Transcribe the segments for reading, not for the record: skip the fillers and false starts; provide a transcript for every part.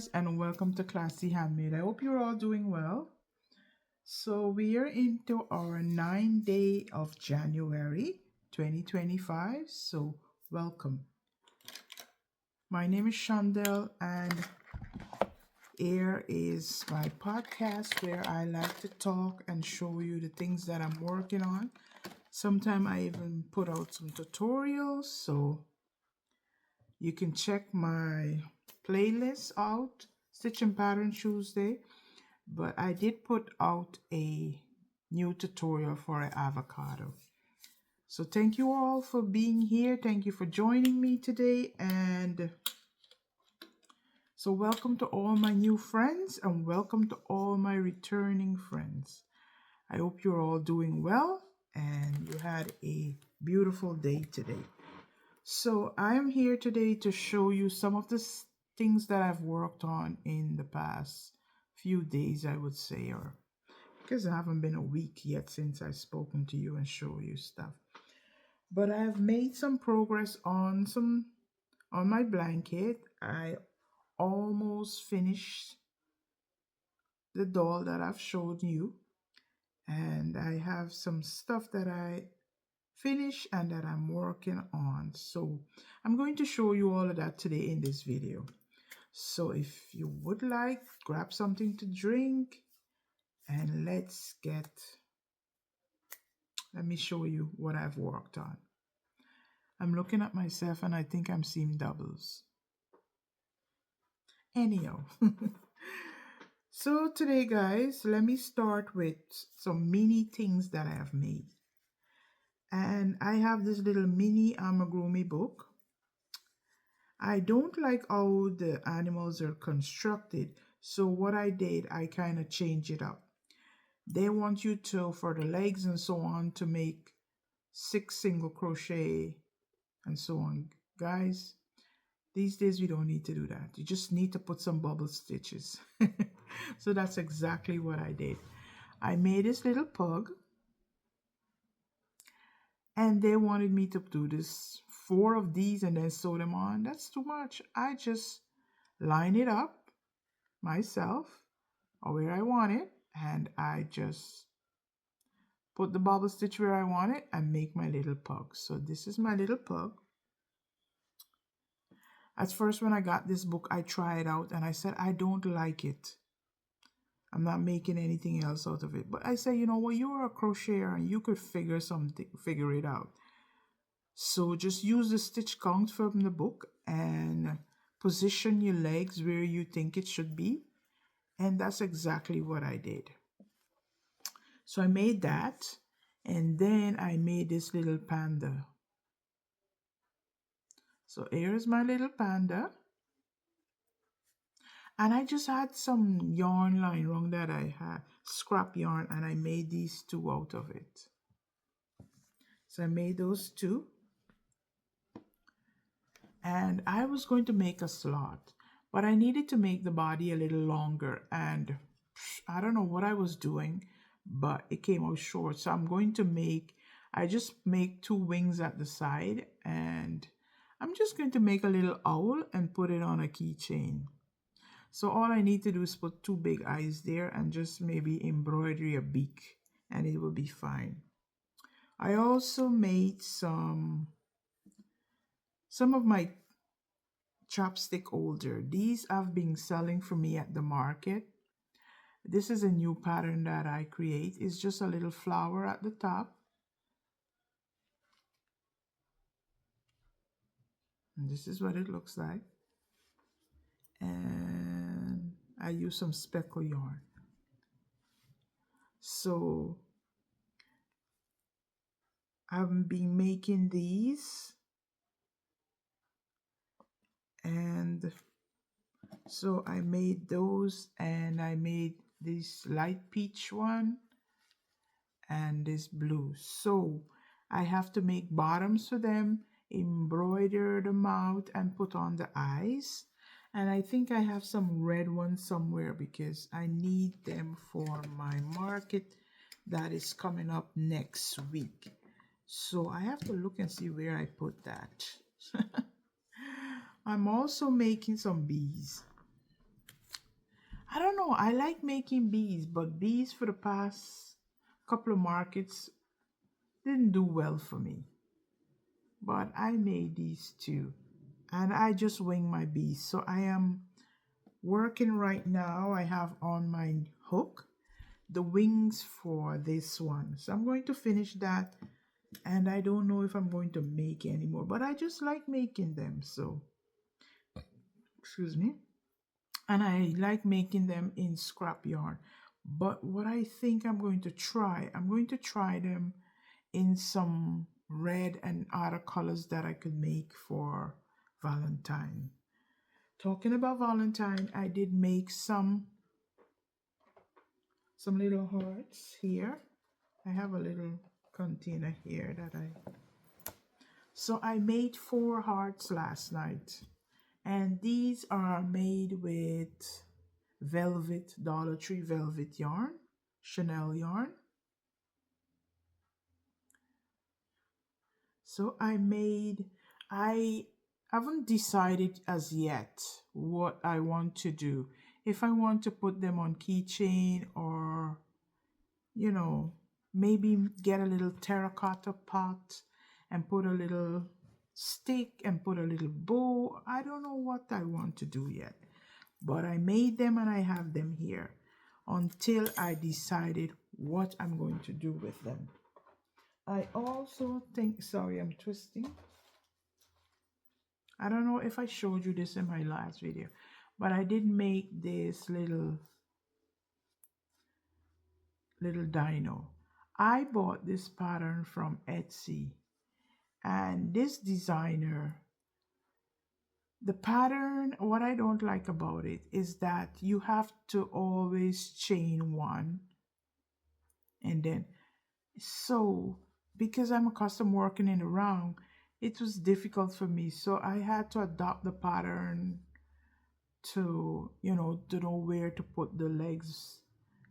guys, and welcome to Classy Handmade. I hope you're all doing well. So we are into our 9th day of January 2025. So welcome. My name is Chandel, and here is my podcast where I like to talk and show you the things that I'm working on. Sometimes I even put out some tutorials, so you can check my playlist out, Stitch and Pattern Tuesday. But I did put out a new tutorial for an avocado. So thank you all for being here. Thank you for joining me today. And so welcome to all my new friends and welcome to all my returning friends. I hope you're all doing well and you had a beautiful day today. So I am here today to show you some of the things that I've worked on in the past few days, I would say, or because I haven't been a week yet since I've spoken to you and show you stuff. But I've made some progress on my blanket. I almost finished the doll that I've showed you, and I have some stuff that I finished and that I'm working on. So I'm going to show you all of that today in this video. So if you would like, grab something to drink and let me show you what I've worked on. I'm looking at myself and I think I'm seeing doubles. Anyhow, so today guys, let me start with some mini things that I have made. And I have this little mini amigurumi book. I don't like how the animals are constructed, so what I did, I kind of changed it up. They want you to, for the legs and so on, to make 6 single crochet and so on. Guys, these days we don't need to do that. You just need to put some bubble stitches. So that's exactly what I did. I made this little pug, and they wanted me to do this 4 of these and then sew them on. That's too much. I just line it up myself or where I want it, and I just put the bubble stitch where I want it and make my little pug. So this is my little pug. At first, when I got this book, I tried it out and I said, I don't like it. I'm not making anything else out of it. But I said, you know what, you're a crocheter and you could figure it out. So just use the stitch count from the book and position your legs where you think it should be. And that's exactly what I did. So I made that, and then I made this little panda. So here's my little panda. And I just had some yarn lying around that I had, scrap yarn, and I made these 2 out of it. So I made those 2. And I was going to make a slot, but I needed to make the body a little longer, and I don't know what I was doing, but it came out short. So I just make 2 wings at the side, and I'm just going to make a little owl and put it on a keychain. So all I need to do is put 2 big eyes there and just maybe embroider a beak, and it will be fine. I also made some of my chopstick holder. These have been selling for me at the market. This is a new pattern that I create. It's just a little flower at the top. And this is what it looks like. And I use some speckle yarn. So I've been making these. And so I made those, and I made this light peach one and this blue. So I have to make bottoms for them, embroider them out, and put on the eyes. And I think I have some red ones somewhere because I need them for my market that is coming up next week. So I have to look and see where I put that. I'm also making some bees. I don't know. I like making bees, but bees for the past couple of markets didn't do well for me. But I made these two, and I just wing my bees. So I am working right now. I have on my hook the wings for this one. So I'm going to finish that, and I don't know if I'm going to make any more, but I just like making them. So, excuse me. And I like making them in scrap yarn. But what I think I'm going to try, I'm going to try them in some red and other colors that I could make for Valentine. Talking about Valentine, I did make some little hearts here. I have a little container here that I made 4 hearts last night. And these are made with velvet, Dollar Tree velvet yarn, Chanel yarn. So I haven't decided as yet what I want to do. If I want to put them on keychain, or, you know, maybe get a little terracotta pot and put a little stick and put a little bow. I don't know what I want to do yet. But I made them and I have them here until I decided what I'm going to do with them. I also think, sorry, I'm twisting. I don't know if I showed you this in my last video, but I did make this little dino. I bought this pattern from Etsy, and this designer, the pattern, what I don't like about it is that you have to always chain one, and then, so because I'm accustomed working in the round, it was difficult for me. So I had to adopt the pattern to, to know where to put the legs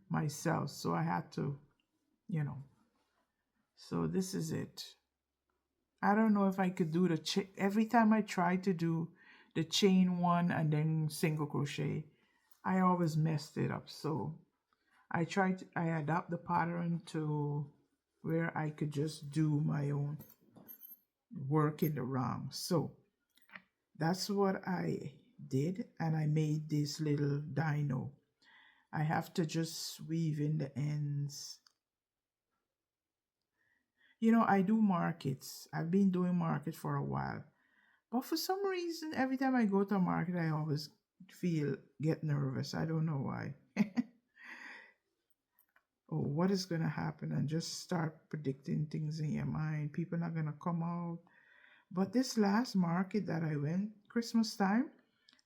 myself. So I had to, so this is it. I don't know if I could do every time I try to do the chain one and then single crochet, I always messed it up. So I adapt the pattern to where I could just do my own work in the round. So that's what I did, and I made this little dino. I have to just weave in the ends. I do markets. I've been doing market for a while. But for some reason, every time I go to a market, I always get nervous. I don't know why. Oh, what is going to happen? And just start predicting things in your mind. People are not going to come out. But this last market that I went, Christmas time,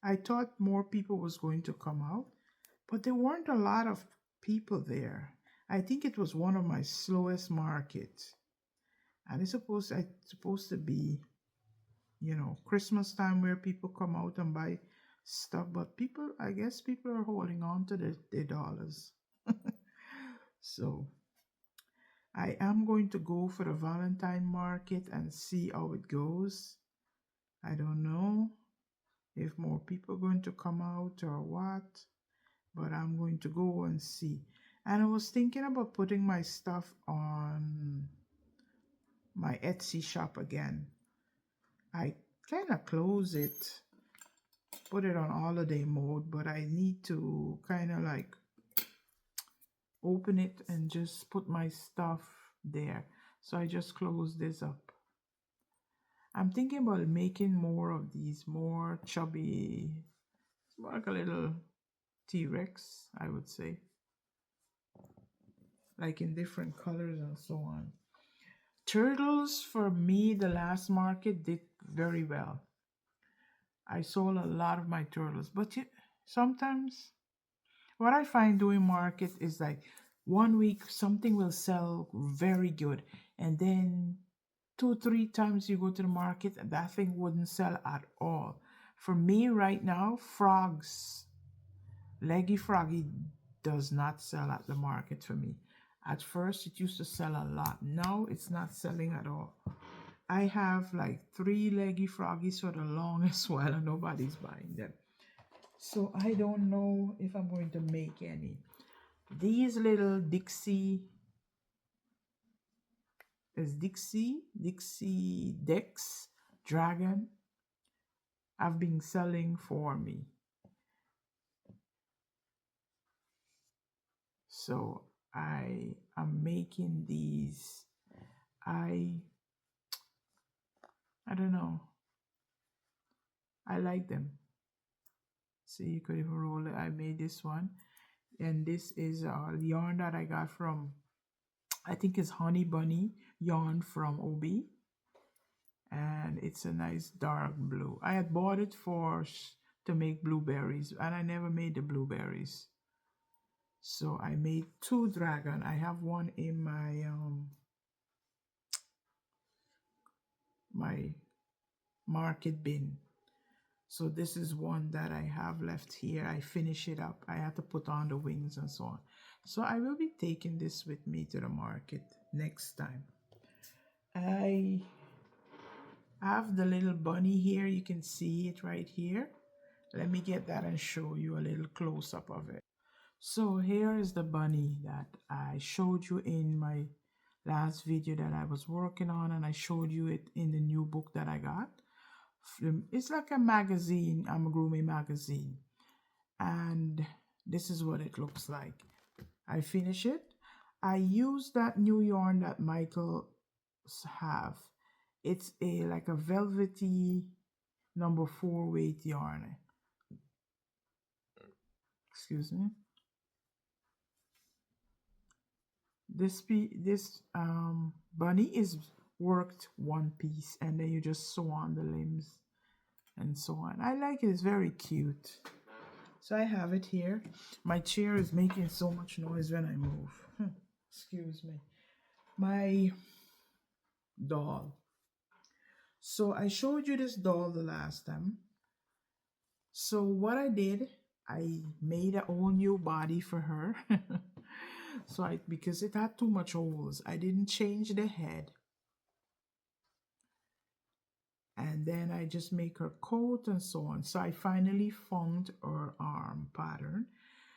I thought more people was going to come out. But there weren't a lot of people there. I think it was one of my slowest markets. And it's supposed to be, Christmas time where people come out and buy stuff. But I guess people are holding on to their dollars. So I am going to go for the Valentine market and see how it goes. I don't know if more people are going to come out or what, but I'm going to go and see. And I was thinking about putting my stuff on my Etsy shop again. I kind of close it, put it on holiday mode, but I need to kind of like open it and just put my stuff there. So I just close this up. I'm thinking about making more of these, more chubby, more like a little T-Rex, I would say. Like in different colors and so on. Turtles, for me, the last market did very well. I sold a lot of my turtles. But sometimes what I find doing market is like 1 week something will sell very good, and then 2-3 times you go to the market and that thing wouldn't sell at all. For me right now, leggy froggy does not sell at the market for me. At first it used to sell a lot. Now it's not selling at all. I have like 3 leggy froggies for the longest while and nobody's buying them. So I don't know if I'm going to make any. These little Dixie Dex Dragon have been selling for me. So I am making these. I don't know. I like them. See, you could even roll it. I made this one. And this is a yarn that I got from, I think it's Honey Bunny yarn from Obi. And it's a nice dark blue. I had bought it to make blueberries, and I never made the blueberries. So I made two dragon. I have one in my market bin. So this is one that I have left here. I finish it up. I had to put on the wings and so on. So I will be taking this with me to the market next time. I have the little bunny here. You can see it right here. Let me get that and show you a little close-up of it. So here is the bunny that I showed you in my last video that I was working on, and I showed you it in the new book that I got. It's like a magazine, amigurumi magazine, and this is what it looks like. I finish it. I use that new yarn that Michael's have. It's like a velvety number 4 weight yarn. Excuse me. This bunny is worked one piece, and then you just sew on the limbs and so on. I like it. It's very cute. So I have it here. My chair is making so much noise when I move. Excuse me. My doll. So I showed you this doll the last time. So what I did, I made a whole new body for her. So because it had too much holes, I didn't change the head. And then I just make her coat and so on. So I finally found her arm pattern.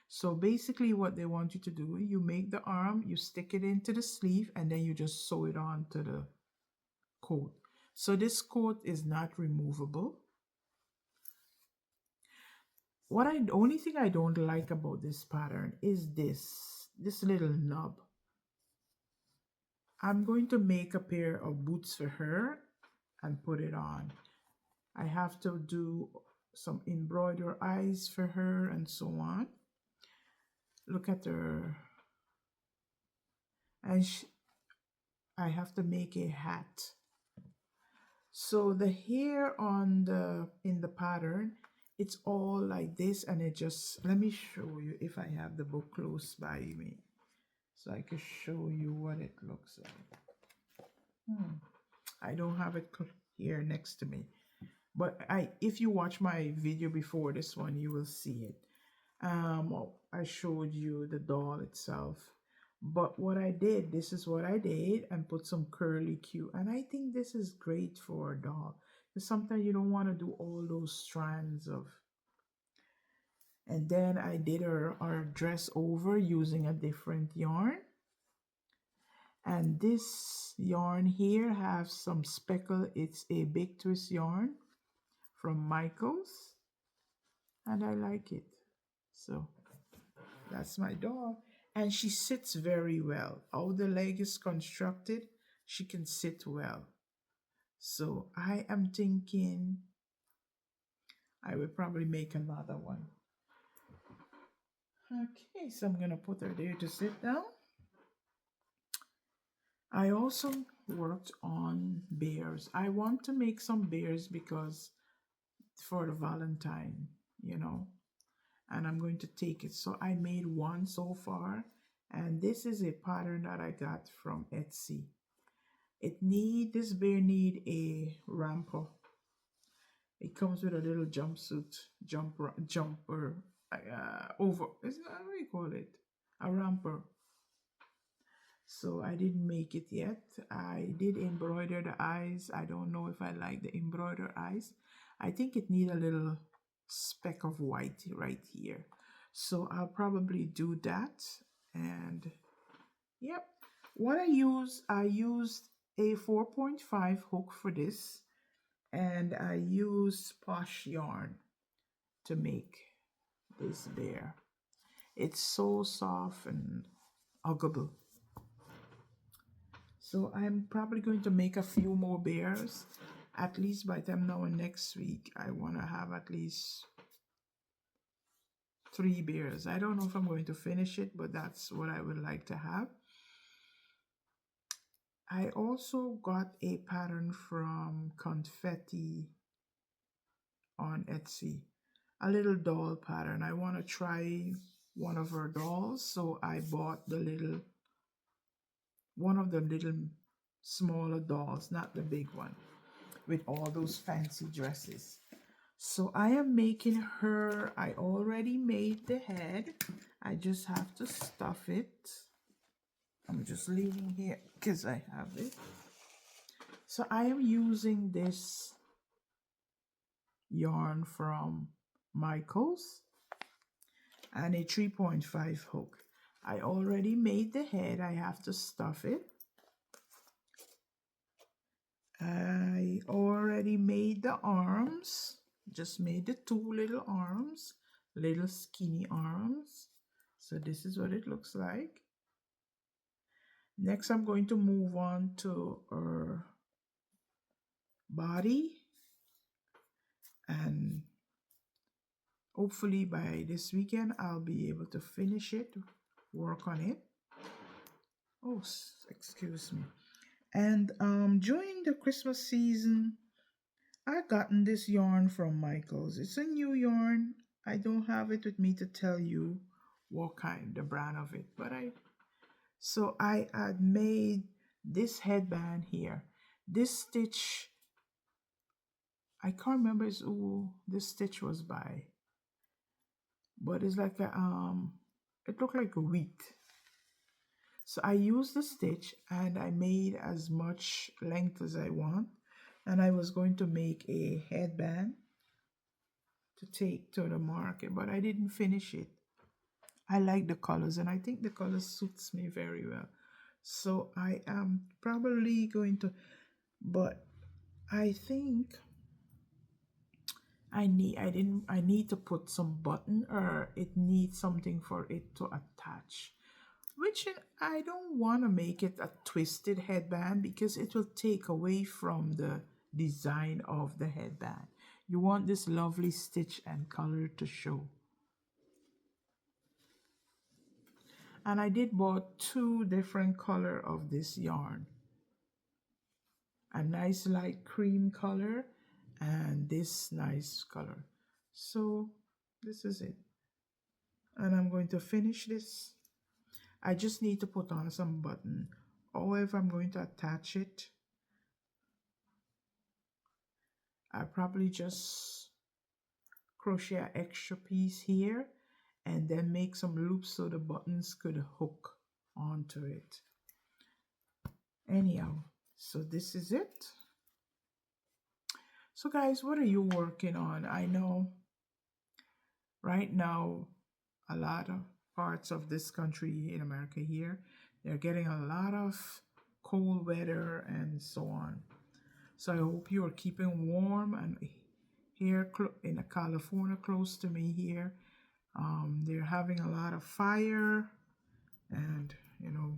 So basically what they want you to do, you make the arm, you stick it into the sleeve, and then you just sew it on to the coat. So this coat is not removable. The only thing I don't like about this pattern is this little nub. I'm going to make a pair of boots for her and put it on. I have to do some embroider eyes for her and so on. Look at her. And I have to make a hat. So the hair in the pattern, it's all like this, and it just, let me show you if I have the book close by me so I can show you what it looks like. I don't have it here next to me, but if you watch my video before this one, you will see it. I showed you the doll itself, but what I did, this is what I did, and put some curly Q, and I think this is great for a doll, because sometimes you don't want to do all those strands of. And then I did her dress over using a different yarn, and this yarn here has some speckle. It's a big twist yarn from Michael's, and I like it. So that's my doll. And she sits very well. How the leg is constructed, she can sit well. So I am thinking I will probably make another one. Okay, so I'm going to put her there to sit down. I also worked on bears. I want to make some bears because for the Valentine, and I'm going to take it. So I made one so far, and this is a pattern that I got from Etsy. This bear need a ramper. It comes with a little jumpsuit, jumper, over. Is that what you call it? A ramper. So I didn't make it yet. I did embroider the eyes. I don't know if I like the embroider eyes. I think it need a little speck of white right here. So I'll probably do that. And yep, what I used a 4.5 hook for this, and I used Posh yarn to make this bear. It's so soft and huggable. So I'm probably going to make a few more bears. At least by the time now and next week, I want to have at least 3 bears. I don't know if I'm going to finish it, but that's what I would like to have. I also got a pattern from Confetti on Etsy, a little doll pattern. I want to try one of her dolls, so I bought one of the little smaller dolls, not the big one, with all those fancy dresses. So I am making her. I already made the head. I just have to stuff it. I'm just leaving here because I have it. So I am using this yarn from Michaels and a 3.5 hook. I already made the head. I have to stuff it. I already made the arms. Just made the 2 little arms, little skinny arms. So this is what it looks like. Next, I'm going to move on to her body, and hopefully by this weekend I'll be able to finish it, work on it. Oh, excuse me. And during the Christmas season, I gotten this yarn from Michaels. It's a new yarn. I don't have it with me to tell you what kind, the brand of it, but I had made this headband here. This stitch, I can't remember who this stitch was by, but it's like it looked like a wheat. So I used the stitch and I made as much length as I want, and I was going to make a headband to take to the market, but I didn't finish it. I like the colors, and I think the color suits me very well. So I am probably going to, but I think I need to put some button, or it needs something for it to attach. Which I don't want to make it a twisted headband because it will take away from the design of the headband. You want this lovely stitch and color to show. And I did bought 2 different color of this yarn. A nice light cream color and this nice color. So this is it. And I'm going to finish this. I just need to put on some button. However, I'm going to attach it. I probably just crochet an extra piece here and then make some loops so the buttons could hook onto it. Anyhow, so this is it. So guys, what are you working on? I know right now a lot of parts of this country in America here, they're getting a lot of cold weather and so on. So I hope you are keeping warm. And here in California, close to me here, they're having a lot of fire, and you know,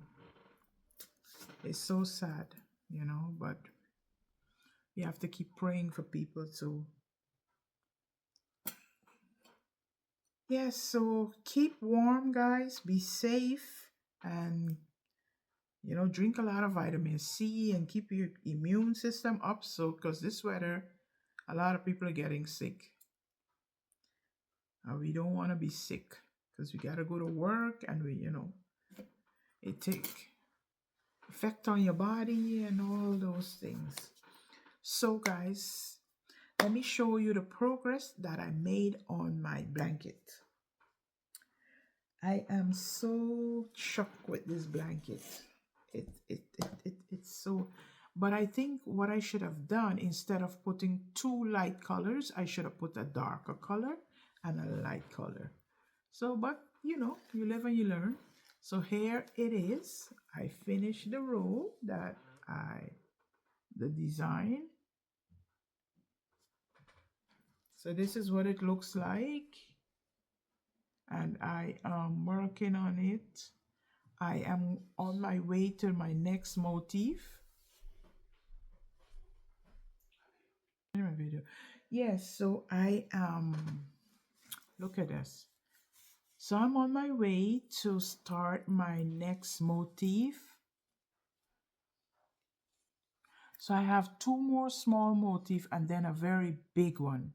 it's so sad, you know, but you have to keep praying for people. So yes, so keep warm, guys, be safe, and you know, drink a lot of vitamin C and keep your immune system up. So because this weather, a lot of people are getting sick. We don't want to be sick because we got to go to work, and we, you know, it take effect on your body and all those things. So guys, let me show you the progress that I made on my blanket. I am so shocked with this blanket. It's so, But I think what I should have done, instead of putting two light colors, I should have put a darker color and a light color. So, but you know, you live and you learn. So here it is. I finished the row that the design. So this is what it looks like. And I am working on it. I am on my way to my next motif. My video. Yes, so I am, look at this. So I'm on my way to start my next motif. So I have two more small motifs and then a very big one.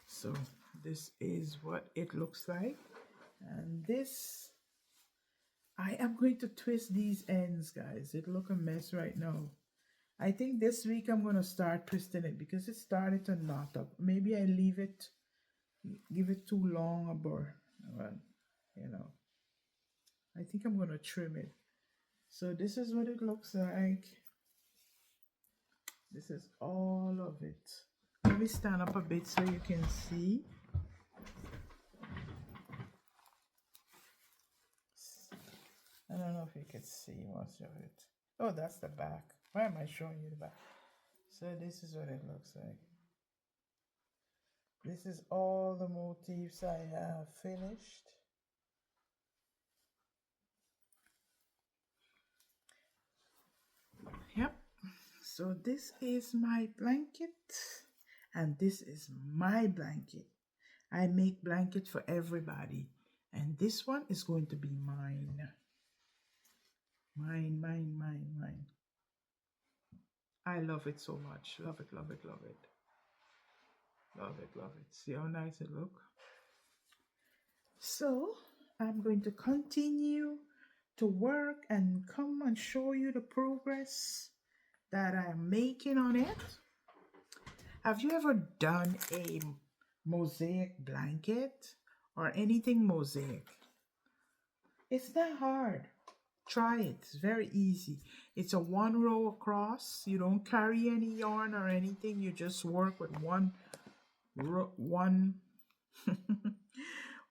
So this is what it looks like. And this, I am going to twist these ends, guys. It look a mess right now. I think this week I'm going to start twisting it because it started to knot up. Maybe I leave it, give it too long a burr. Well, you know, I think I'm going to trim it. So this is what it looks like. This is all of it. Let me stand up a bit so you can see. I don't know if you can see much of it. Oh, that's the back. Why am I showing you the back? So this is what it looks like. This is all the motifs I have finished. Yep. So this is my blanket and this is my blanket. I make blanket for everybody and this one is going to be mine. Mine, mine, mine, mine. I love it so much. Love it, love it, love it. Love it, love it. See how nice it looks? So I'm going to continue to work and come and show you the progress that I'm making on it. Have you ever done a mosaic blanket or anything mosaic? It's not hard. Try it. It's very easy. It's a one row across. You don't carry any yarn or anything. You just work with one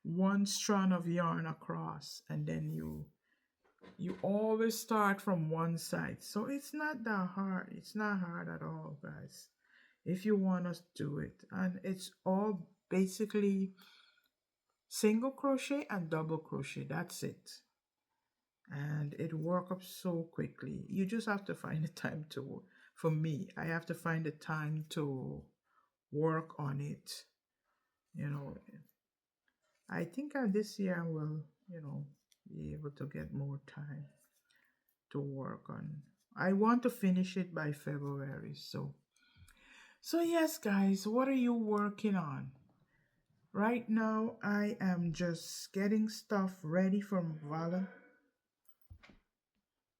one strand of yarn across, and then you always start from one side. So it's not that hard. It's not hard at all, guys, if you want to do it. And it's all basically single crochet and double crochet. That's it. And it works up so quickly. You just have to find the time to, for me, I have to find the time to work on it. You know, I think this year I will, you know, be able to get more time to work on. I want to finish it by February. So yes, guys, what are you working on? Right now, I am just getting stuff ready for Valentine.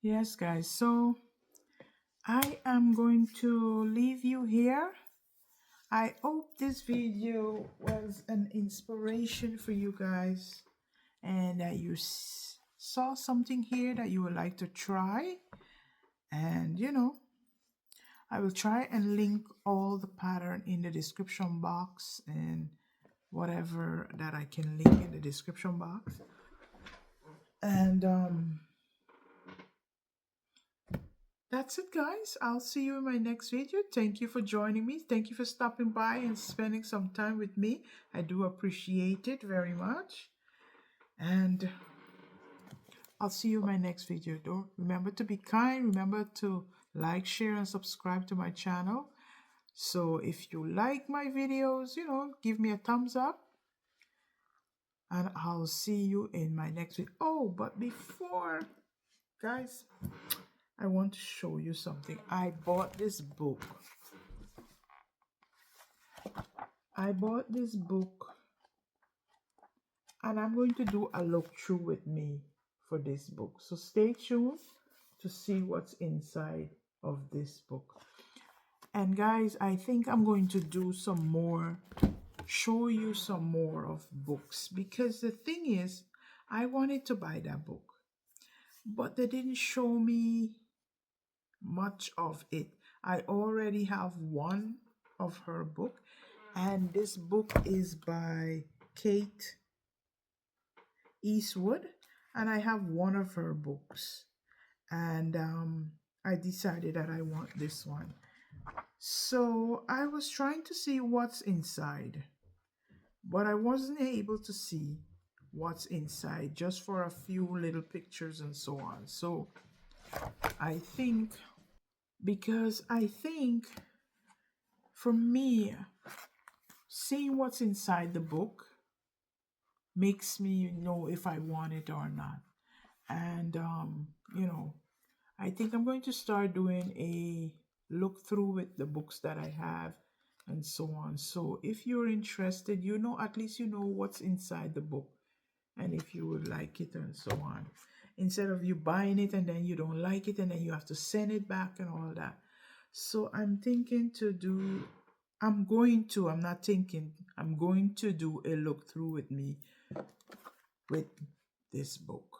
Yes, guys, so I am going to leave you here. I hope this video was an inspiration for you guys and that you saw something here that you would like to try. And you know, I will try and link all the pattern in the description box and whatever that I can link in the description box. And that's it, guys. I'll see you in my next video. Thank you for joining me. Thank you for stopping by and spending some time with me. I do appreciate it very much. And I'll see you in my next video. Don't remember to be kind. Remember to like, share, and subscribe to my channel. So if you like my videos, you know, give me a thumbs up. And I'll see you in my next video. Oh, but before, guys, I want to show you something. I bought this book. And I'm going to do a look through with me for this book. So stay tuned to see what's inside of this book. And guys, I think I'm going to do some more, show you some more of books, because the thing is, I wanted to buy that book, but they didn't show me much of it. I already have one of her book, and this book is by Kate Eastwood, and I have one of her books, and I decided that I want this one. So I was trying to see what's inside, but I wasn't able to see what's inside, just for a few little pictures and so on. So I think, because I think for me, seeing what's inside the book makes me know if I want it or not. And, I think I'm going to start doing a look through with the books that I have and so on. So if you're interested, at least you know what's inside the book and if you would like it and so on. Instead of you buying it and then you don't like it and then you have to send it back and all that. So I'm not thinking, I'm going to do a look through with me with this book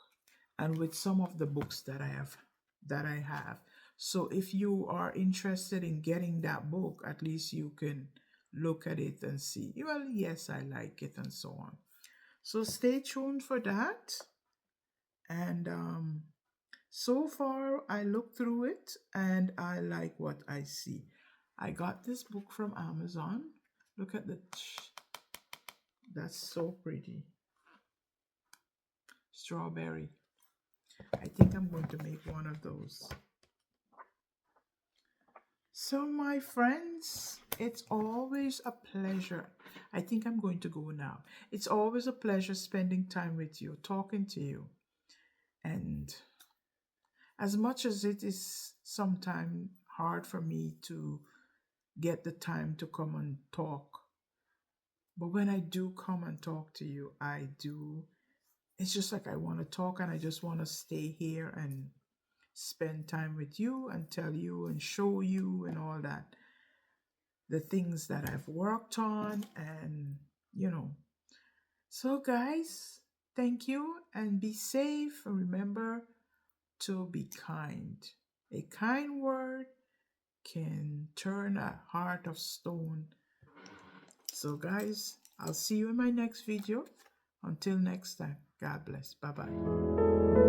and with some of the books that I have. So if you are interested in getting that book, at least you can look at it and see, well, yes, I like it and so on. So stay tuned for that. And so far I looked through it and I like what I see. I got this book from Amazon. Look at that's so pretty. Strawberry. I think I'm going to make one of those. So my friends, it's always a pleasure. I think I'm going to go now. It's always a pleasure spending time with you, talking to you. And as much as it is sometimes hard for me to get the time to come and talk, but when I do come and talk to you, it's just like I want to talk and I just want to stay here and spend time with you and tell you and show you and all that. The things that I've worked on and, So, guys, thank you and be safe. And remember to be kind. A kind word can turn a heart of stone. So, guys, I'll see you in my next video. Until next time, God bless. Bye-bye.